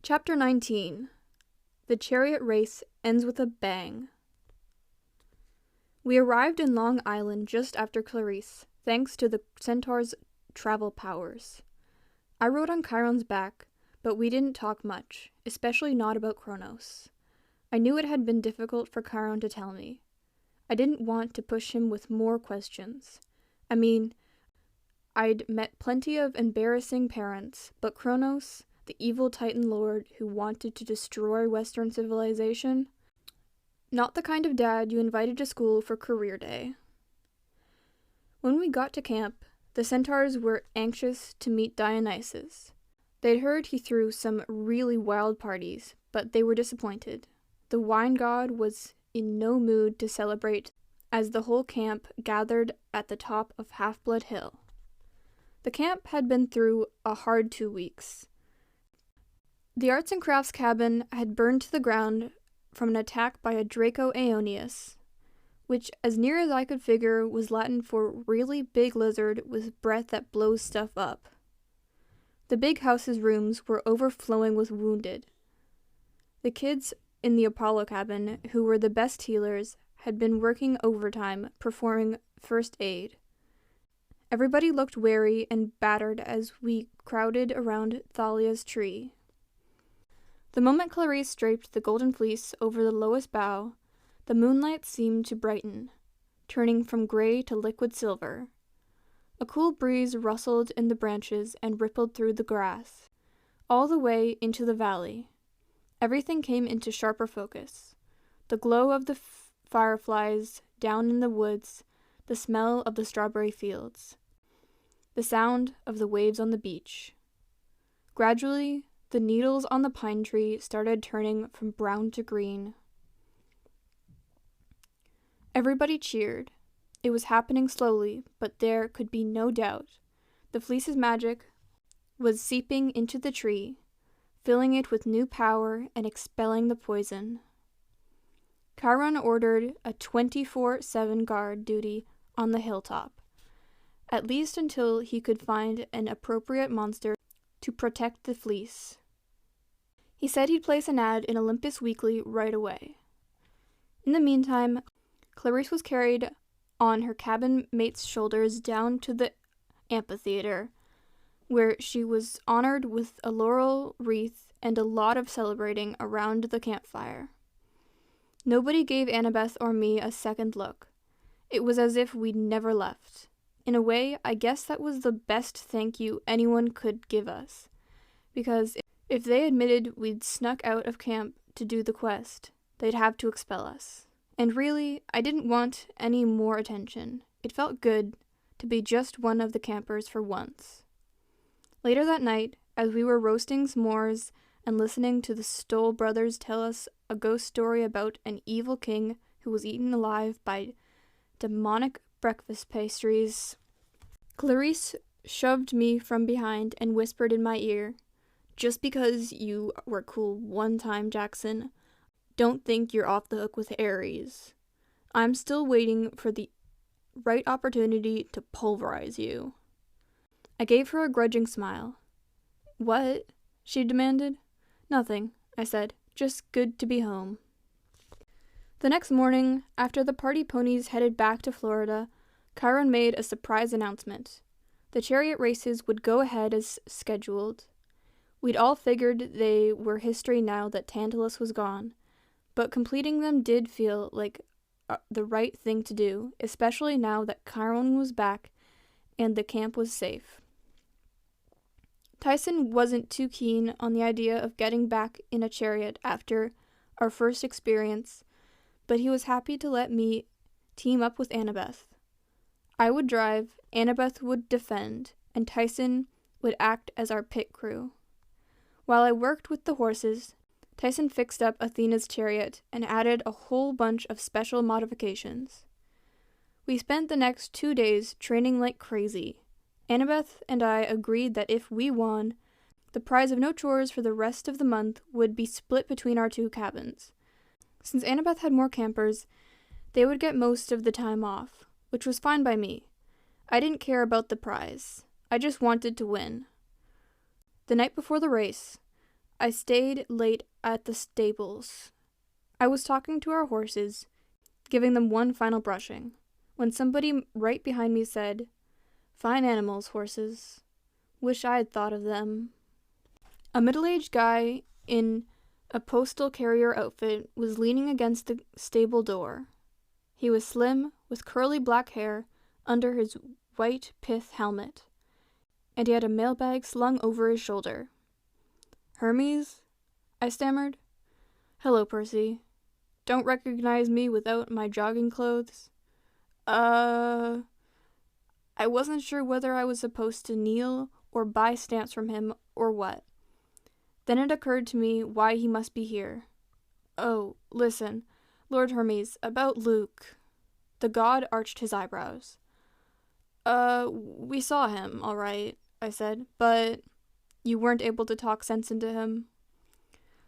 Chapter 19. The Chariot Race ends with a bang. We arrived in Long Island just after Clarice, thanks to the Centaur's travel powers. I rode on Chiron's back, but we didn't talk much, especially not about Kronos. I knew it had been difficult for Chiron to tell me. I didn't want to push him with more questions. I'd met plenty of embarrassing parents, but Kronos, the evil Titan Lord who wanted to destroy Western civilization, not the kind of dad you invited to school for career day. When we got to camp, the centaurs were anxious to meet Dionysus. They'd heard he threw some really wild parties, but they were disappointed. The wine god was in no mood to celebrate as the whole camp gathered at the top of Half-Blood Hill. The camp had been through a hard 2 weeks. The arts and crafts cabin had burned to the ground from an attack by a Draco Aeonius, which, as near as I could figure, was Latin for really big lizard with breath that blows stuff up. The big house's rooms were overflowing with wounded. The kids in the Apollo cabin, who were the best healers, had been working overtime, performing first aid. Everybody looked wary and battered as we crowded around Thalia's tree. The moment Clarice draped the golden fleece over the lowest bough, the moonlight seemed to brighten, turning from gray to liquid silver. A cool breeze rustled in the branches and rippled through the grass, all the way into the valley. Everything came into sharper focus. The glow of the fireflies down in the woods, the smell of the strawberry fields, the sound of the waves on the beach. Gradually, the needles on the pine tree started turning from brown to green. Everybody cheered. It was happening slowly, but there could be no doubt. The fleece's magic was seeping into the tree, filling it with new power and expelling the poison. Chiron ordered a 24/7 guard duty on the hilltop, at least until he could find an appropriate monster to protect the fleece. He said he'd place an ad in Olympus Weekly right away. In the meantime, Clarice was carried on her cabin mate's shoulders down to the amphitheater, where she was honored with a laurel wreath and a lot of celebrating around the campfire. Nobody gave Annabeth or me a second look. It was as if we'd never left. In a way, I guess that was the best thank you anyone could give us, because if they admitted we'd snuck out of camp to do the quest, they'd have to expel us. And really, I didn't want any more attention. It felt good to be just one of the campers for once. Later that night, as we were roasting s'mores and listening to the Stoll brothers tell us a ghost story about an evil king who was eaten alive by demonic breakfast pastries, Clarice shoved me from behind and whispered in my ear, "Just because you were cool one time, Jackson, don't think you're off the hook with Ares. I'm still waiting for the right opportunity to pulverize you." I gave her a grudging smile. "What?" she demanded. "Nothing," I said. "Just good to be home." The next morning, after the party ponies headed back to Florida, Chiron made a surprise announcement. The chariot races would go ahead as scheduled. We'd all figured they were history now that Tantalus was gone, but completing them did feel like the right thing to do, especially now that Chiron was back and the camp was safe. Tyson wasn't too keen on the idea of getting back in a chariot after our first experience, but he was happy to let me team up with Annabeth. I would drive, Annabeth would defend, and Tyson would act as our pit crew. While I worked with the horses, Tyson fixed up Athena's chariot and added a whole bunch of special modifications. We spent the next 2 days training like crazy. Annabeth and I agreed that if we won, the prize of no chores for the rest of the month would be split between our 2 cabins. Since Annabeth had more campers, they would get most of the time off, which was fine by me. I didn't care about the prize. I just wanted to win. The night before the race, I stayed late at the stables. I was talking to our horses, giving them one final brushing, when somebody right behind me said, "Fine animals, horses. Wish I had thought of them." A middle-aged guy in a postal carrier outfit was leaning against the stable door. He was slim, with curly black hair under his white pith helmet, and he had a mailbag slung over his shoulder. "Hermes?" I stammered. "Hello, Percy. Don't recognize me without my jogging clothes?" I wasn't sure whether I was supposed to kneel or buy stamps from him or what. Then it occurred to me why he must be here. "Oh, listen, Lord Hermes, about Luke." The god arched his eyebrows. We saw him, all right," I said, "but you weren't able to talk sense into him."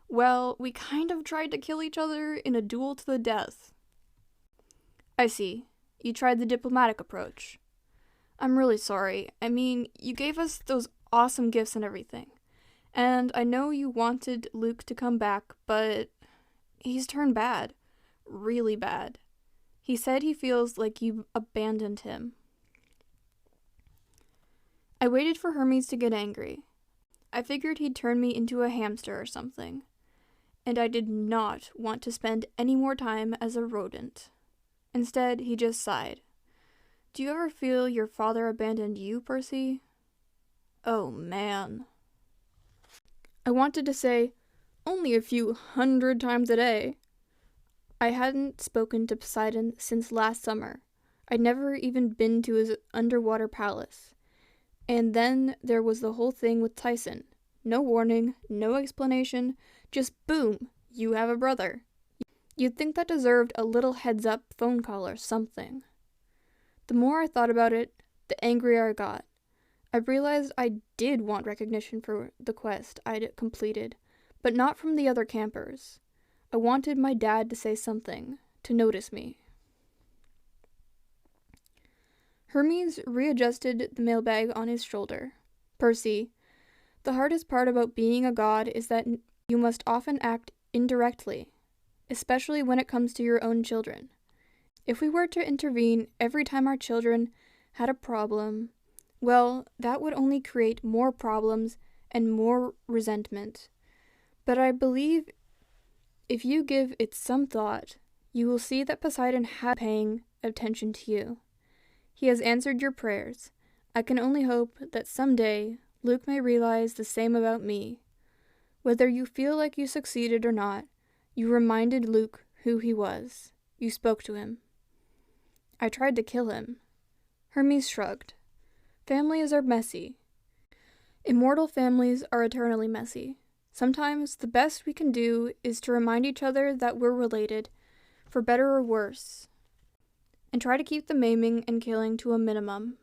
"Well, we kind of tried to kill each other in a duel to the death." "I see. You tried the diplomatic approach." "I'm really sorry. I mean, you gave us those awesome gifts and everything. And I know you wanted Luke to come back, but he's turned bad. Really bad. He said he feels like you abandoned him." I waited for Hermes to get angry. I figured he'd turn me into a hamster or something. And I did not want to spend any more time as a rodent. Instead, he just sighed. "Do you ever feel your father abandoned you, Percy?" "Oh, man." I wanted to say, "Only a few 100 times a day." I hadn't spoken to Poseidon since last summer. I'd never even been to his underwater palace. And then there was the whole thing with Tyson. No warning, no explanation, just boom, you have a brother. You'd think that deserved a little heads-up phone call or something. The more I thought about it, the angrier I got. I realized I did want recognition for the quest I'd completed, but not from the other campers. I wanted my dad to say something, to notice me. Hermes readjusted the mailbag on his shoulder. "Percy, the hardest part about being a god is that you must often act indirectly, especially when it comes to your own children. If we were to intervene every time our children had a problem, well, that would only create more problems and more resentment. But I believe if you give it some thought, you will see that Poseidon has been paying attention to you. He has answered your prayers. I can only hope that someday Luke may realize the same about me. Whether you feel like you succeeded or not, you reminded Luke who he was. You spoke to him." "I tried to kill him." Hermes shrugged. "Families are messy. Immortal families are eternally messy. Sometimes the best we can do is to remind each other that we're related, for better or worse, and try to keep the maiming and killing to a minimum."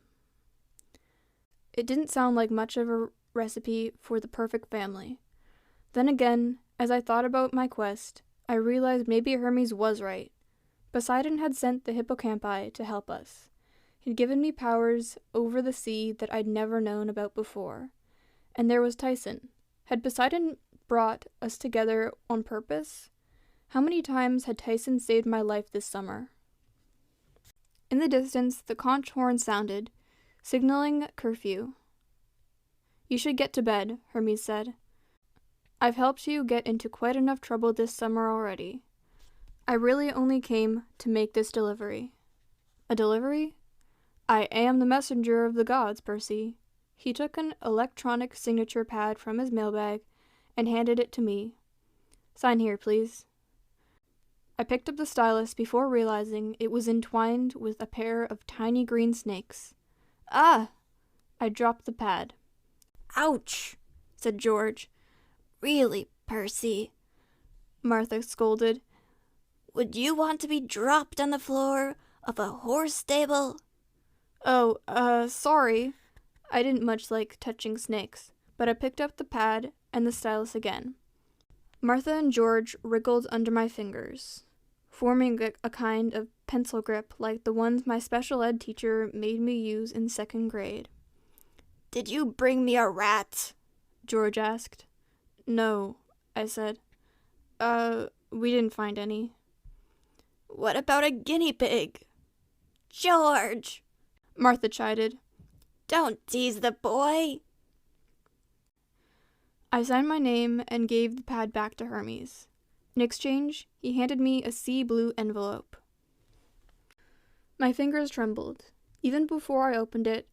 It didn't sound like much of a recipe for the perfect family. Then again, as I thought about my quest, I realized maybe Hermes was right. Poseidon had sent the hippocampi to help us. He'd given me powers over the sea that I'd never known about before. And there was Tyson. Had Poseidon brought us together on purpose? How many times had Tyson saved my life this summer? In the distance, the conch horn sounded, signaling curfew. "You should get to bed," Hermes said. "I've helped you get into quite enough trouble this summer already. I really only came to make this delivery." "A delivery?" "I am the messenger of the gods, Percy." He took an electronic signature pad from his mailbag and handed it to me. "Sign here, please." I picked up the stylus before realizing it was entwined with a pair of tiny green snakes. "Ah!" I dropped the pad. "Ouch," said George. "Really, Percy," Martha scolded. "Would you want to be dropped on the floor of a horse stable?" "Oh, sorry." I didn't much like touching snakes, but I picked up the pad and the stylus again. Martha and George wriggled under my fingers, forming a kind of pencil grip like the ones my special ed teacher made me use in 2nd grade. "Did you bring me a rat?" George asked. "No," I said. We didn't find any. What about a guinea pig? George! Martha chided. Don't tease the boy. I signed my name and gave the pad back to Hermes. In exchange, he handed me a sea blue envelope. My fingers trembled. Even before I opened it,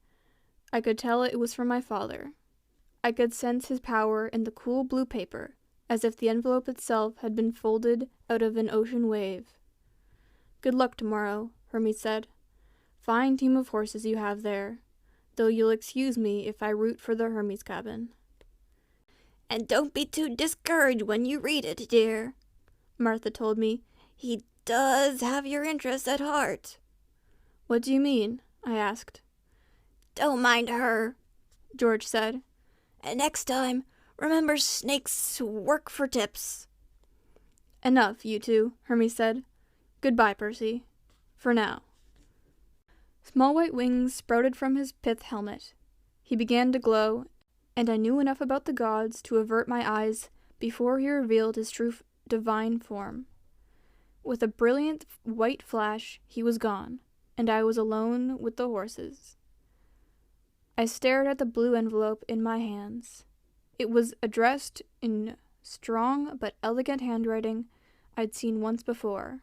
I could tell it was from my father. I could sense his power in the cool blue paper, as if the envelope itself had been folded out of an ocean wave. Good luck tomorrow, Hermes said. Fine team of horses you have there, though you'll excuse me if I root for the Hermes cabin. And don't be too discouraged when you read it, dear, Martha told me. He does have your interests at heart. What do you mean? I asked. Don't mind her, George said. And next time, remember snakes work for tips. Enough, you two, Hermes said. Goodbye, Percy. For now. Small white wings sprouted from his pith helmet. He began to glow, and I knew enough about the gods to avert my eyes before he revealed his true divine form. With a brilliant white flash, he was gone, and I was alone with the horses. I stared at the blue envelope in my hands. It was addressed in strong but elegant handwriting I'd seen once before,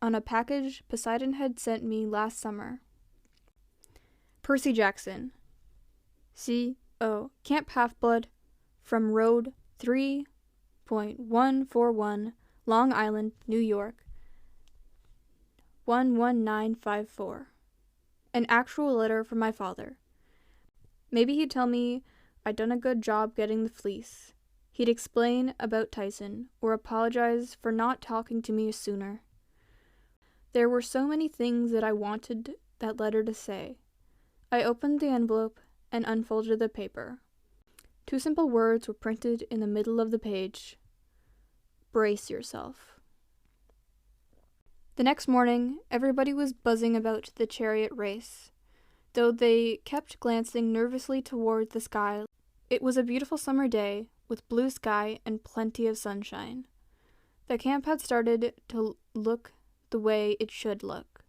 on a package Poseidon had sent me last summer. Percy Jackson. C.O. Camp Half-Blood, from Road 3.141, Long Island, New York, 11954. An actual letter from my father. Maybe he'd tell me I'd done a good job getting the fleece. He'd explain about Tyson, or apologize for not talking to me sooner. There were so many things that I wanted that letter to say. I opened the envelope and unfolded the paper. 2 simple words were printed in the middle of the page. Brace yourself. The next morning, everybody was buzzing about the chariot race, though they kept glancing nervously toward the sky. It was a beautiful summer day, with blue sky and plenty of sunshine. The camp had started to look the way it should look.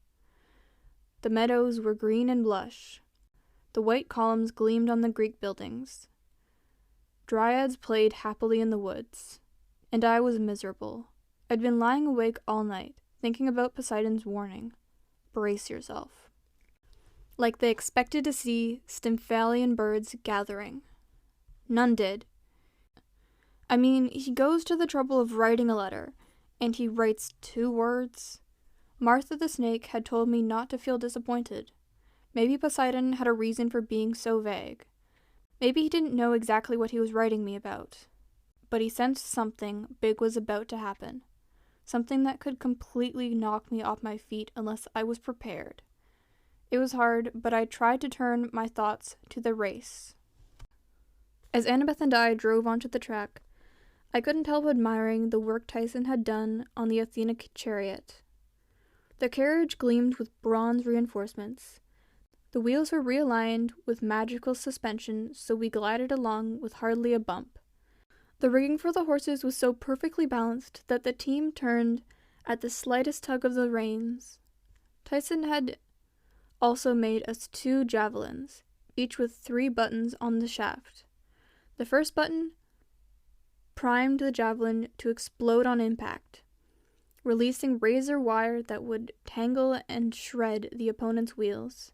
The meadows were green and lush. The white columns gleamed on the Greek buildings. Dryads played happily in the woods. And I was miserable. I'd been lying awake all night, thinking about Poseidon's warning. Brace yourself. Like they expected to see Stymphalian birds gathering. None did. I mean, he goes to the trouble of writing a letter, and he writes 2 words. Martha the snake had told me not to feel disappointed. Maybe Poseidon had a reason for being so vague. Maybe he didn't know exactly what he was writing me about. But he sensed something big was about to happen. Something that could completely knock me off my feet unless I was prepared. It was hard, but I tried to turn my thoughts to the race. As Annabeth and I drove onto the track, I couldn't help admiring the work Tyson had done on the Athenic chariot. The carriage gleamed with bronze reinforcements. The wheels were realigned with magical suspension, so we glided along with hardly a bump. The rigging for the horses was so perfectly balanced that the team turned at the slightest tug of the reins. Tyson had also made us 2 javelins, each with 3 buttons on the shaft. The first button primed the javelin to explode on impact, releasing razor wire that would tangle and shred the opponent's wheels.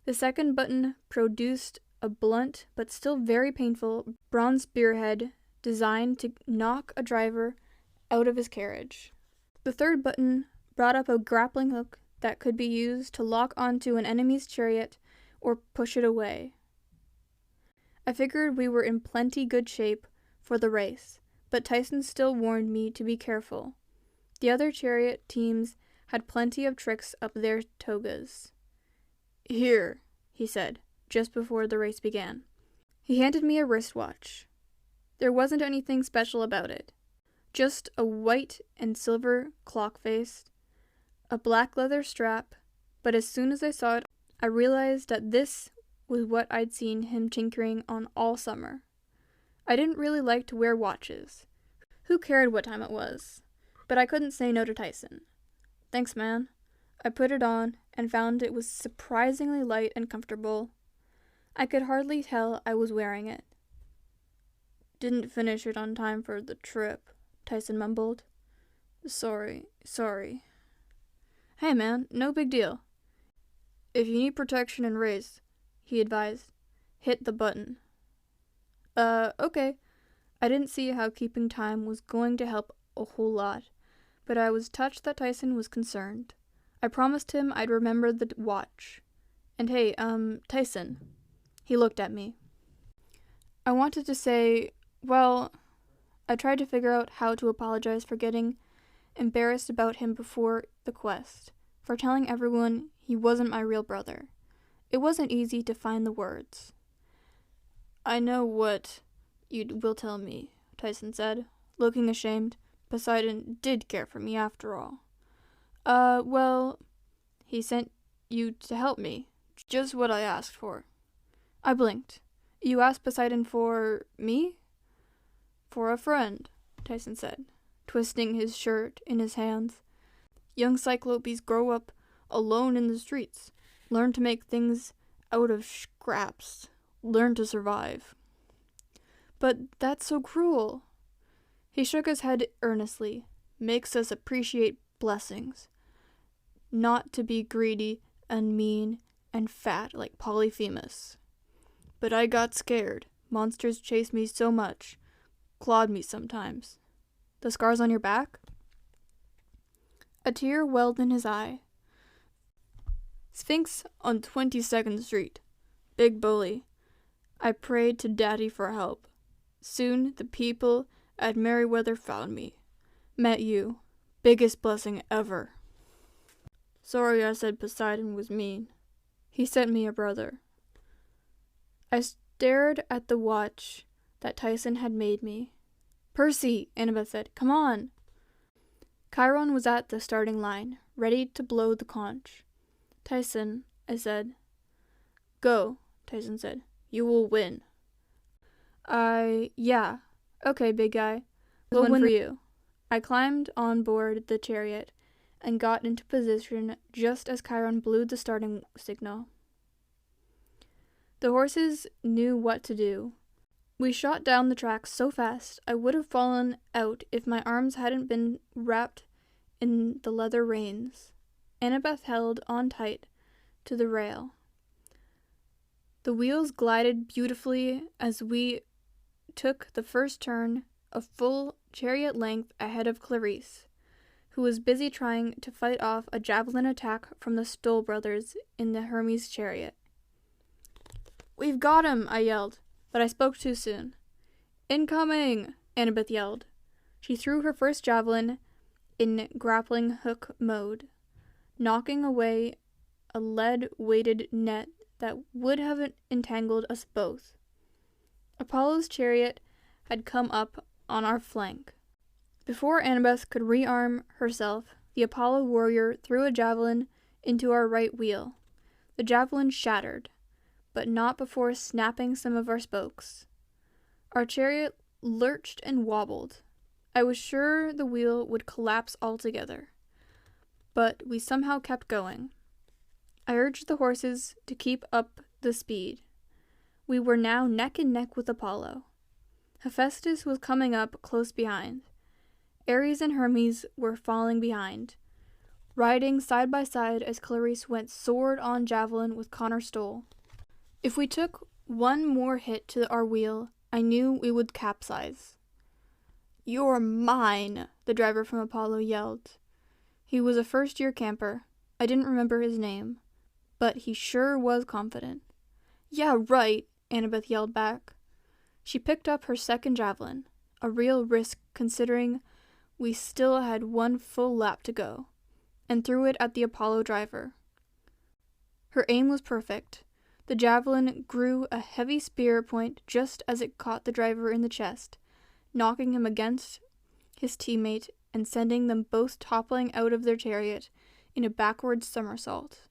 The second button produced a blunt but still very painful bronze spearhead designed to knock a driver out of his carriage. The third button brought up a grappling hook that could be used to lock onto an enemy's chariot or push it away. I figured we were in plenty good shape for the race, but Tyson still warned me to be careful. The other chariot teams had plenty of tricks up their togas. "Here," he said, just before the race began. He handed me a wristwatch. There wasn't anything special about it. Just a white and silver clock face, a black leather strap, but as soon as I saw it, I realized that this was what I'd seen him tinkering on all summer. I didn't really like to wear watches, Who cared what time it was? But I couldn't say no to Tyson. Thanks, man. I put it on and found it was surprisingly light and comfortable. I could hardly tell I was wearing it. Didn't finish it on time for the trip, Tyson mumbled. Sorry. Hey, man, no big deal. If you need protection and race, he advised, hit the button. Okay. I didn't see how keeping time was going to help a whole lot, but I was touched that Tyson was concerned. I promised him I'd remember the watch. And hey, Tyson. He looked at me. I wanted to say, well, I tried to figure out how to apologize for getting embarrassed about him before the quest, for telling everyone he wasn't my real brother. It wasn't easy to find the words. I know what you will tell me, Tyson said, looking ashamed. Poseidon did care for me after all. Well, he sent you to help me. Just what I asked for. I blinked. You asked Poseidon for me? For a friend, Tyson said, twisting his shirt in his hands. Young cyclopes grow up alone in the streets, learn to make things out of scraps, learn to survive. But that's so cruel. He shook his head earnestly. Makes us appreciate blessings. Not to be greedy and mean and fat like Polyphemus. But I got scared. Monsters chased me so much. Clawed me sometimes. The scars on your back? A tear welled in his eye. Sphinx on 22nd Street. Big bully. I prayed to Daddy for help. Soon the people at Merryweather found me. Met you. Biggest blessing ever. Sorry I said Poseidon was mean. He sent me a brother. I stared at the watch that Tyson had made me. Percy, Annabeth said, come on. Chiron was at the starting line, ready to blow the conch. Tyson, I said. Go, Tyson said. You will win. Yeah. Okay, big guy. We'll win for you. I climbed on board the chariot and got into position just as Chiron blew the starting signal. The horses knew what to do. We shot down the track so fast I would have fallen out if my arms hadn't been wrapped in the leather reins. Annabeth held on tight to the rail. The wheels glided beautifully as we took the first turn, a full chariot length ahead of Clarice, who was busy trying to fight off a javelin attack from the Stoll brothers in the Hermes chariot. We've got him, I yelled, but I spoke too soon. Incoming, Annabeth yelled. She threw her first javelin in grappling hook mode, knocking away a lead-weighted net that would have entangled us both. Apollo's chariot had come up on our flank. Before Annabeth could rearm herself, the Apollo warrior threw a javelin into our right wheel. The javelin shattered, but not before snapping some of our spokes. Our chariot lurched and wobbled. I was sure the wheel would collapse altogether, but we somehow kept going. I urged the horses to keep up the speed. We were now neck and neck with Apollo. Hephaestus was coming up close behind. Ares and Hermes were falling behind, riding side by side as Clarice went sword on javelin with Connor Stoll. If we took one more hit to our wheel, I knew we would capsize. You're mine, the driver from Apollo yelled. He was a first-year camper. I didn't remember his name, but he sure was confident. Yeah, right, Annabeth yelled back. She picked up her second javelin, a real risk considering we still had one full lap to go, and threw it at the Apollo driver. Her aim was perfect. The javelin grew a heavy spear point just as it caught the driver in the chest, knocking him against his teammate and sending them both toppling out of their chariot in a backward somersault.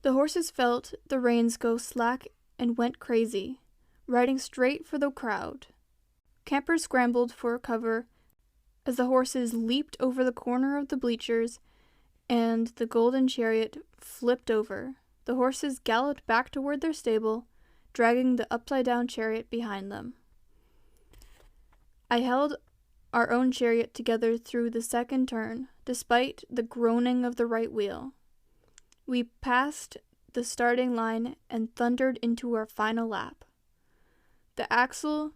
The horses felt the reins go slack and went crazy, riding straight for the crowd. Campers scrambled for cover as the horses leaped over the corner of the bleachers and the golden chariot flipped over. The horses galloped back toward their stable, dragging the upside-down chariot behind them. I held our own chariot together through the second turn, despite the groaning of the right wheel. We passed the starting line and thundered into our final lap. The axle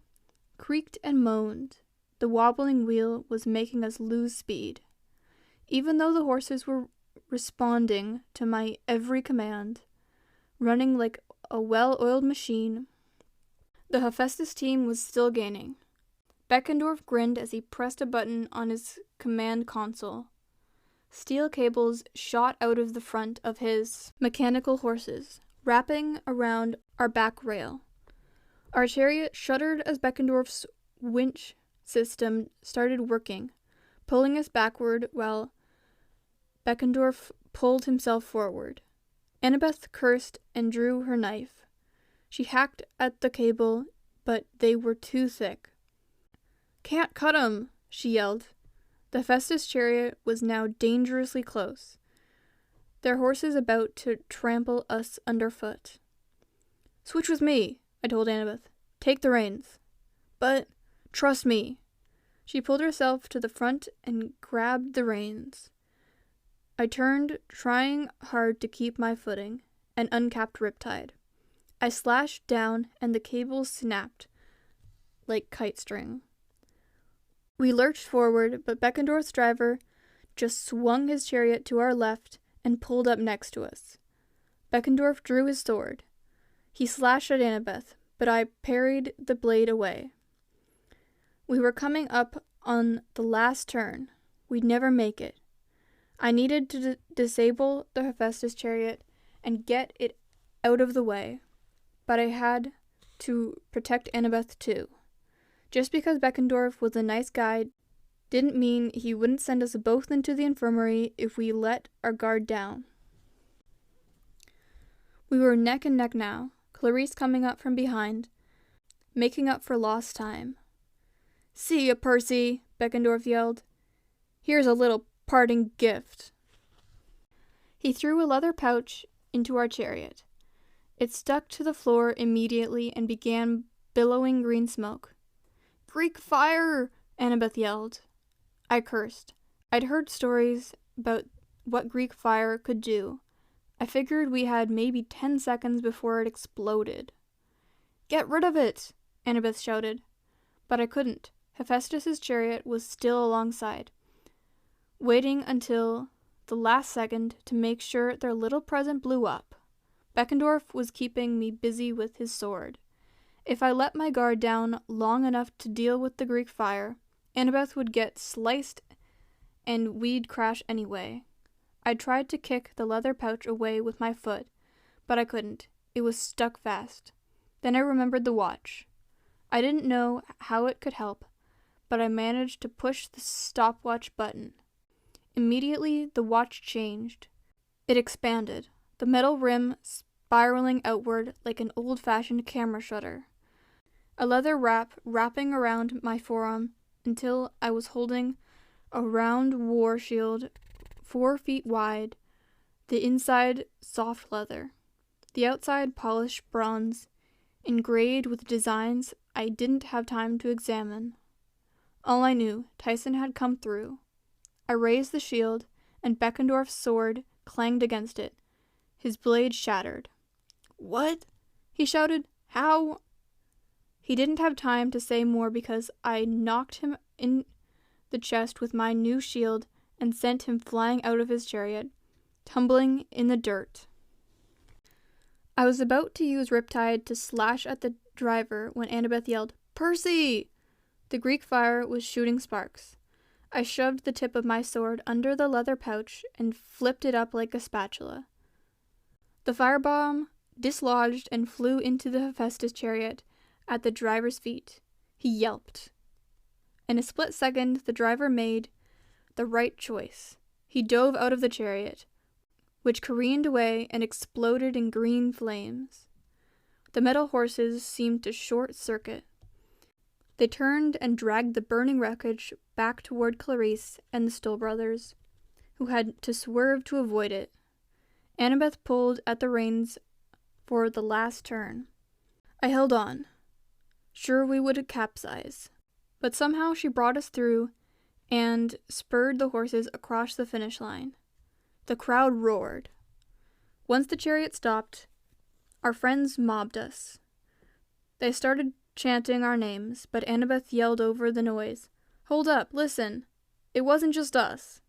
creaked and moaned. The wobbling wheel was making us lose speed. Even though the horses were responding to my every command, running like a well-oiled machine, the Hephaestus team was still gaining. Beckendorf grinned as he pressed a button on his command console. Steel cables shot out of the front of his mechanical horses, wrapping around our back rail. Our chariot shuddered as Beckendorf's winch system started working, pulling us backward while Beckendorf pulled himself forward. Annabeth cursed and drew her knife. She hacked at the cable, but they were too thick. "Can't cut 'em!" she yelled. The Hephaestus chariot was now dangerously close, their horses about to trample us underfoot. "Switch with me," I told Annabeth. "Take the reins." "But, trust me." She pulled herself to the front and grabbed the reins. I turned, trying hard to keep my footing, an uncapped riptide. I slashed down and the cables snapped like kite string. We lurched forward, but Beckendorf's driver just swung his chariot to our left and pulled up next to us. Beckendorf drew his sword. He slashed at Annabeth, but I parried the blade away. We were coming up on the last turn. We'd never make it. I needed to disable the Hephaestus chariot and get it out of the way, but I had to protect Annabeth too. Just because Beckendorf was a nice guy didn't mean he wouldn't send us both into the infirmary if we let our guard down. We were neck and neck now, Clarice coming up from behind, making up for lost time. "See ya, Percy," Beckendorf yelled. "Here's a little parting gift." He threw a leather pouch into our chariot. It stuck to the floor immediately and began billowing green smoke. "Greek fire!" Annabeth yelled. I cursed. I'd heard stories about what Greek fire could do. I figured we had maybe 10 seconds before it exploded. "Get rid of it!" Annabeth shouted. But I couldn't. Hephaestus's chariot was still alongside, waiting until the last second to make sure their little present blew up. Beckendorf was keeping me busy with his sword. If I let my guard down long enough to deal with the Greek fire, Annabeth would get sliced and we'd crash anyway. I tried to kick the leather pouch away with my foot, but I couldn't. It was stuck fast. Then I remembered the watch. I didn't know how it could help, but I managed to push the stopwatch button. Immediately, the watch changed. It expanded, the metal rim spiraling outward like an old-fashioned camera shutter. A leather wrap wrapping around my forearm until I was holding a round war shield 4 feet wide, the inside soft leather, the outside polished bronze, engraved with designs I didn't have time to examine. All I knew, Tyson had come through. I raised the shield, and Beckendorf's sword clanged against it. His blade shattered. "What?" he shouted. "How?" He didn't have time to say more because I knocked him in the chest with my new shield and sent him flying out of his chariot, tumbling in the dirt. I was about to use Riptide to slash at the driver when Annabeth yelled, "Percy!" The Greek fire was shooting sparks. I shoved the tip of my sword under the leather pouch and flipped it up like a spatula. The firebomb dislodged and flew into the Hephaestus chariot at the driver's feet. He yelped. In a split second, the driver made the right choice. He dove out of the chariot, which careened away and exploded in green flames. The metal horses seemed to short circuit. They turned and dragged the burning wreckage back toward Clarice and the Stoll brothers, who had to swerve to avoid it. Annabeth pulled at the reins for the last turn. I held on, sure we would capsize, but somehow she brought us through and spurred the horses across the finish line. The crowd roared. Once the chariot stopped, our friends mobbed us. They started chanting our names, but Annabeth yelled over the noise, "Hold up, listen! It wasn't just us."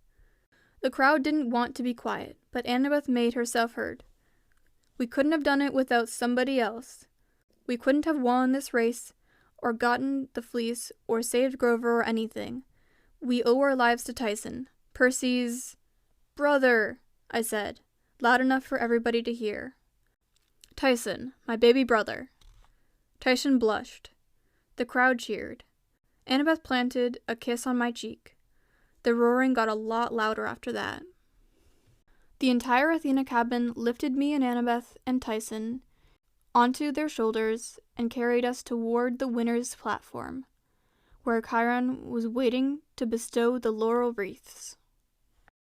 The crowd didn't want to be quiet, but Annabeth made herself heard. We couldn't have done it without somebody else. We couldn't have won this race, or gotten the fleece, or saved Grover, or anything. We owe our lives to Tyson, Percy's brother, I said, loud enough for everybody to hear. Tyson, my baby brother. Tyson blushed. The crowd cheered. Annabeth planted a kiss on my cheek. The roaring got a lot louder after that. The entire Athena cabin lifted me and Annabeth and Tyson onto their shoulders and carried us toward the winner's platform, where Chiron was waiting to bestow the laurel wreaths.